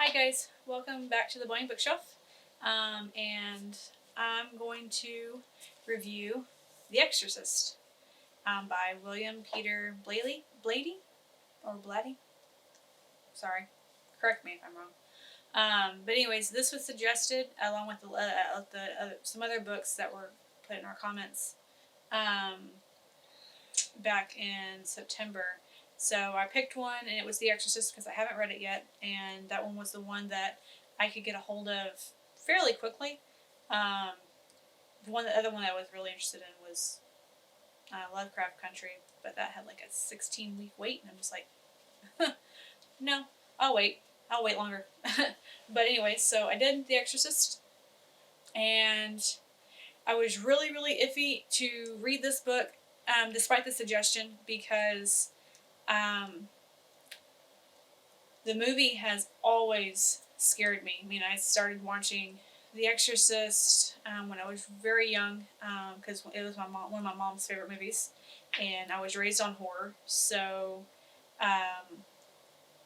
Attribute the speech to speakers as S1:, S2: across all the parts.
S1: Hi guys, welcome back to the Boing Bookshelf, and I'm going to review The Exorcist by William Peter Blatty. Sorry, correct me if I'm wrong. But anyways, this was suggested along with some other books that were put in our comments back in September. So I picked one, and it was The Exorcist because I haven't read it yet, and that one was the one that I could get a hold of fairly quickly. Um, the other one I was really interested in was Lovecraft Country, but that had like a 16-week wait, and I'm just like, no, I'll wait. I'll wait longer. But anyway, so I did The Exorcist, and I was really, really iffy to read this book, despite the suggestion, because the movie has always scared me. I mean, I started watching The Exorcist when I was very young, because it was one of my mom's favorite movies, and I was raised on horror. So,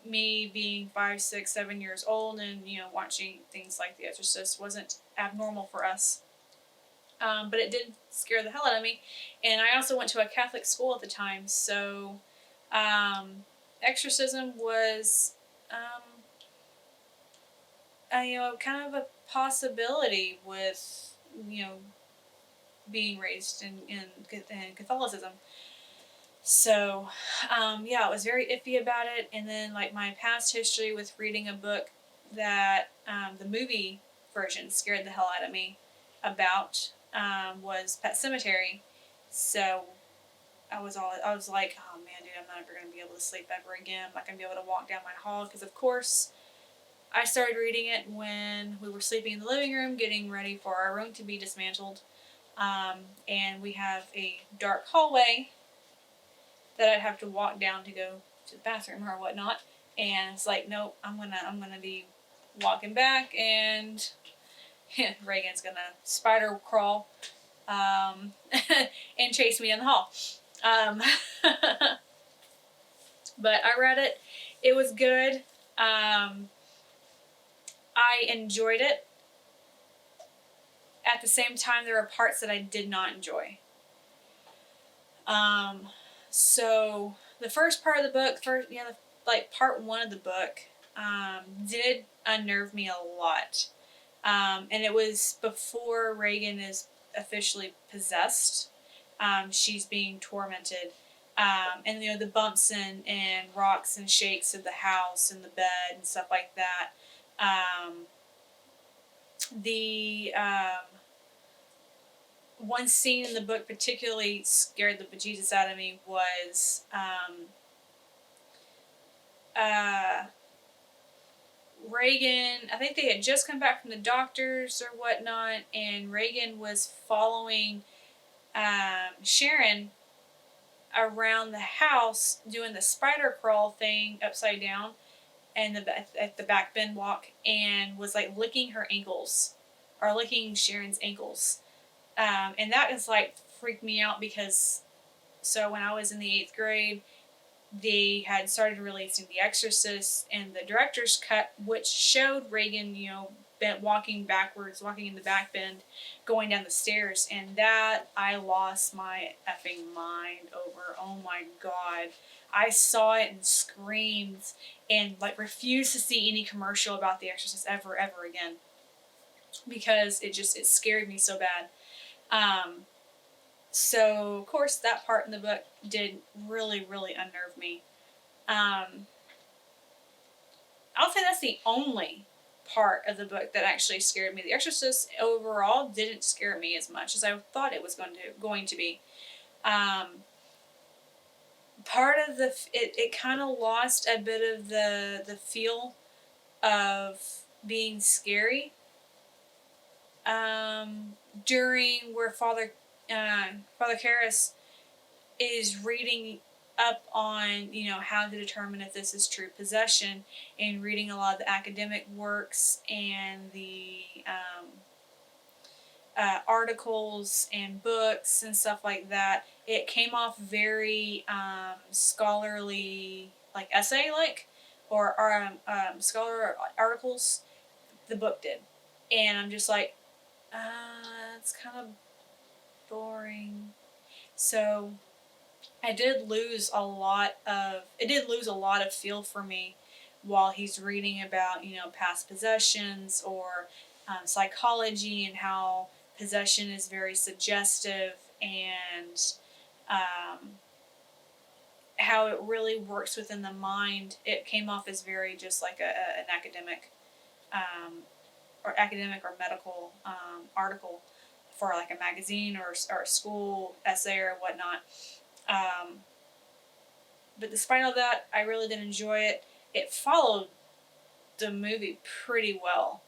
S1: me being 5, 6, 7 years old, and watching things like The Exorcist wasn't abnormal for us. But it did scare the hell out of me, and I also went to a Catholic school at the time, so exorcism was kind of a possibility with being raised in Catholicism. So I was very iffy about it, and then like my past history with reading a book that the movie version scared the hell out of me about was Pet Sematary. So I was like, oh man, dude, I'm never gonna be able to sleep ever again. I'm not gonna be able to walk down my hall because, of course, I started reading it when we were sleeping in the living room, getting ready for our room to be dismantled, and we have a dark hallway that I'd have to walk down to go to the bathroom or whatnot. And it's like, nope, I'm gonna be walking back, and Reagan's gonna spider crawl and chase me in the hall. But I read it. It was good. I enjoyed it. At the same time, there were parts that I did not enjoy. So the first part of the book, part one of the book, did unnerve me a lot. And it was before Reagan is officially possessed. She's being tormented. And the bumps and rocks and shakes of the house and the bed and stuff like that. The one scene in the book particularly scared the bejesus out of me was Reagan. I think they had just come back from the doctors or whatnot, and Reagan was following Sharon around the house doing the spider crawl thing upside down and at the back bend walk, and was like licking her ankles or licking Sharon's ankles. And that is like freaked me out because when I was in the 8th grade, they had started releasing The Exorcist and the director's cut, which showed Reagan, walking backwards, walking in the back bend, going down the stairs, and that I lost my effing mind over. Oh my god. I saw it and screamed and like refused to see any commercial about The Exorcist ever again, because it scared me so bad. So of course that part in the book did really, really unnerve me. I'll say that's the only part of the book that actually scared me. The Exorcist overall didn't scare me as much as I thought it was going to be. Part of it kind of lost a bit of the feel of being scary during where Father Karras is reading up on how to determine if this is true possession, and reading a lot of the academic works and the articles and books and stuff like that. It came off very scholarly, like essay like, scholar articles. The book did, and I'm just like, it's kind of boring. So I did lose a lot of. It did lose a lot of feel for me while he's reading about past possessions or psychology and how possession is very suggestive and um, how it really works within the mind. It came off as very just like an academic um, or medical article for like a magazine or a school essay or whatnot. Um, but despite all that, I really did enjoy it. It followed the movie pretty well.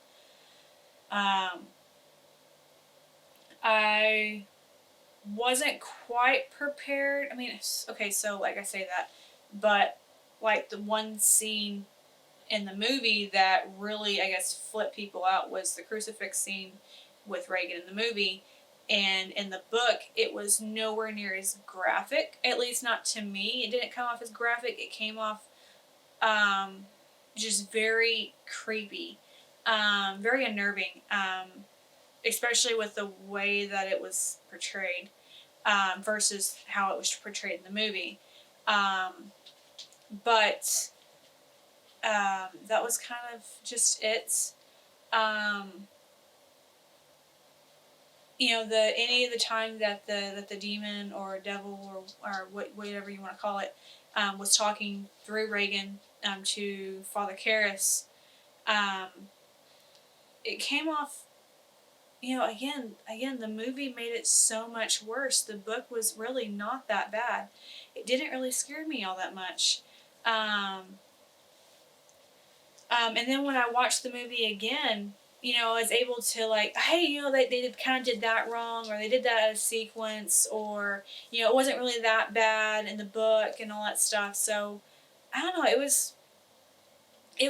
S1: I wasn't quite prepared. I mean, okay, so like I say that, but like the one scene in the movie that really, I guess, flipped people out was the crucifix scene with Reagan in the movie. And in the book, it was nowhere near as graphic, at least not to me. It didn't come off as graphic. It came off just very creepy, very unnerving, especially with the way that it was portrayed versus how it was portrayed in the movie. But that was kind of just it. Any of the time that the demon or devil or whatever you want to call it was talking through Reagan to Father Karras, um, it came off. Again, the movie made it so much worse. The book was really not that bad. It didn't really scare me all that much. And then when I watched the movie again, I was able to like, hey, they kind of did that wrong, or they did that out of sequence, or, it wasn't really that bad in the book and all that stuff. So, I don't know, it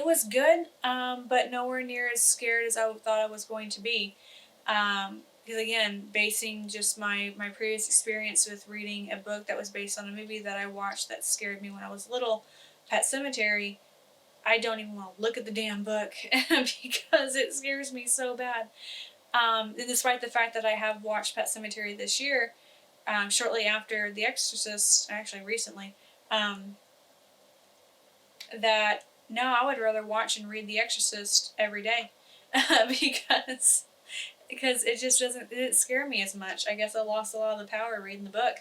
S1: was good, but nowhere near as scared as I thought I was going to be. Because again, basing just my previous experience with reading a book that was based on a movie that I watched that scared me when I was little, Pet Sematary, I don't even want to look at the damn book because it scares me so bad. And despite the fact that I have watched Pet Sematary this year, shortly after The Exorcist, actually recently, that no, I would rather watch and read The Exorcist every day because it just it didn't scare me as much. I guess I lost a lot of the power reading the book.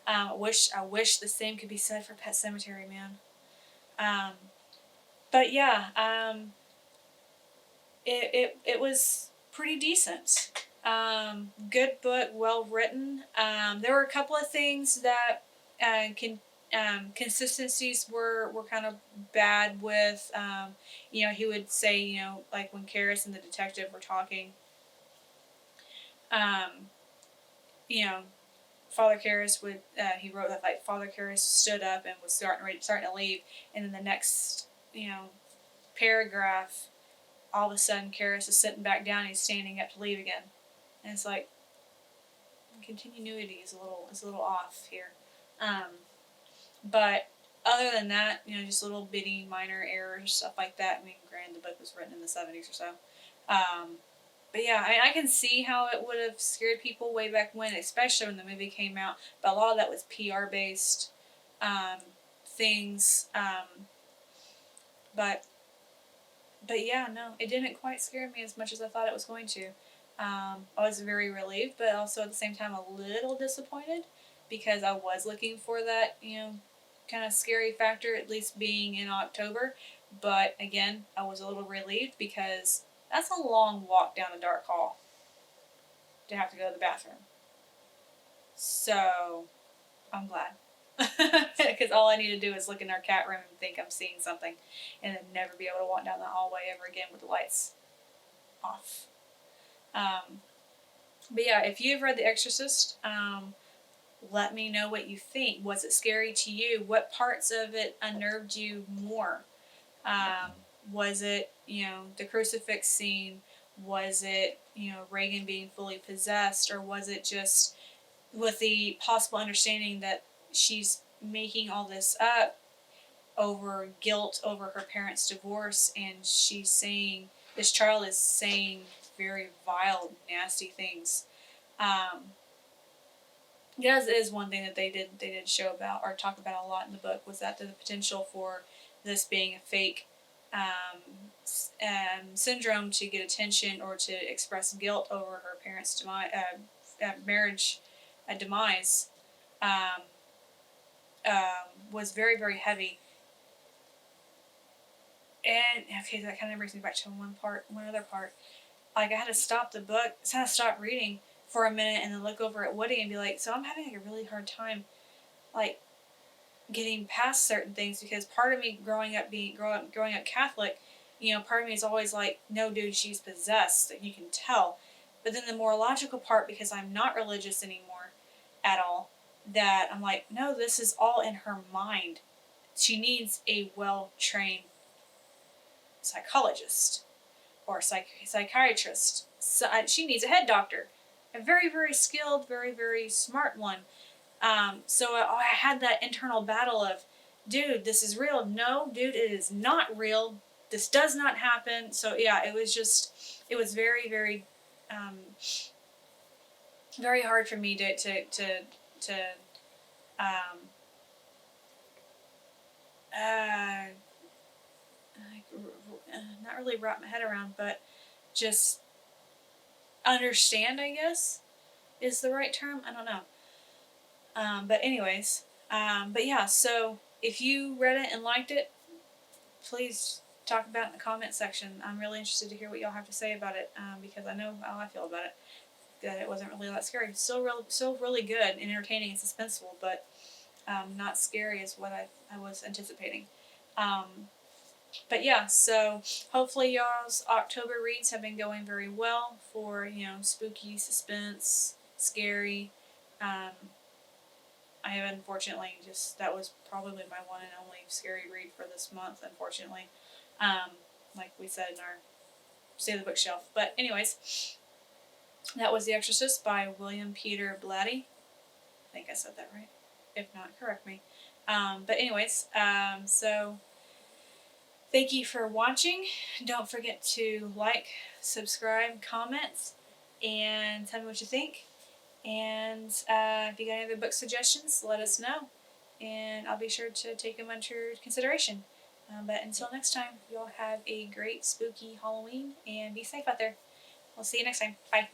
S1: I wish the same could be said for Pet Sematary, man. But yeah, it was pretty decent. Good book, well written. There were a couple of things that consistencies were kind of bad with. He would say, like when Karras and the detective were talking, you know, Father Karras would he wrote that like Father Karras stood up and was starting to leave, and then the next paragraph, all of a sudden Karras is sitting back down and he's standing up to leave again, and it's like continuity is a little off here, but other than that, just little bitty minor errors, stuff like that. I mean, granted, the book was written in the 70s or so. But yeah, I can see how it would have scared people way back when, especially when the movie came out. But a lot of that was PR based things. But yeah, no, it didn't quite scare me as much as I thought it was going to. I was very relieved, but also at the same time a little disappointed because I was looking for that, kind of scary factor, at least being in October. But again, I was a little relieved because that's a long walk down a dark hall to have to go to the bathroom. So, I'm glad. Because all I need to do is look in our cat room and think I'm seeing something, and then never be able to walk down the hallway ever again with the lights off. But yeah, if you've read The Exorcist, let me know what you think. Was it scary to you? What parts of it unnerved you more? Was it, the crucifix scene? Was it, Reagan being fully possessed? Or was it just with the possible understanding that she's making all this up over guilt over her parents' divorce, and she's saying, this child is saying very vile, nasty things. That is one thing that they did show about or talk about a lot in the book, was that the potential for this being a fake syndrome to get attention or to express guilt over her parents' marriage demise um, was very, very heavy. And okay, that kind of brings me back to one other part. Like, I had to stop the book, so I had to stop reading for a minute and then look over at Woody and be like, so I'm having like a really hard time, like, getting past certain things, because part of me growing up Catholic, part of me is always like, no, dude, she's possessed. You can tell. But then the more logical part, because I'm not religious anymore at all, that I'm like, no, this is all in her mind. She needs a well-trained psychologist or psychiatrist. So, she needs a head doctor, a very, very skilled, very, very smart one. So I had that internal battle of, dude, this is real. No, dude, it is not real. This does not happen. So yeah, it was very, very, very hard for me to um, uh, not really wrap my head around, but just understand, I guess, is the right term. I don't know. But anyways, but yeah, so if you read it and liked it, please talk about it in the comment section. I'm really interested to hear what y'all have to say about it, because I know how I feel about it. That it wasn't really that scary. Still really good and entertaining and suspenseful, but not scary as what I was anticipating. But yeah, so hopefully y'all's October reads have been going very well for, spooky, suspense, scary. I have unfortunately that was probably my one and only scary read for this month, unfortunately. Like we said in our State of the Bookshelf. But anyways, that was The Exorcist by William Peter Blatty. I think I said that right. If not, correct me. But anyways, so thank you for watching. Don't forget to like, subscribe, comment, and tell me what you think. And if you got any other book suggestions, let us know. And I'll be sure to take them under consideration. But until next time, y'all have a great spooky Halloween and be safe out there. We'll see you next time. Bye.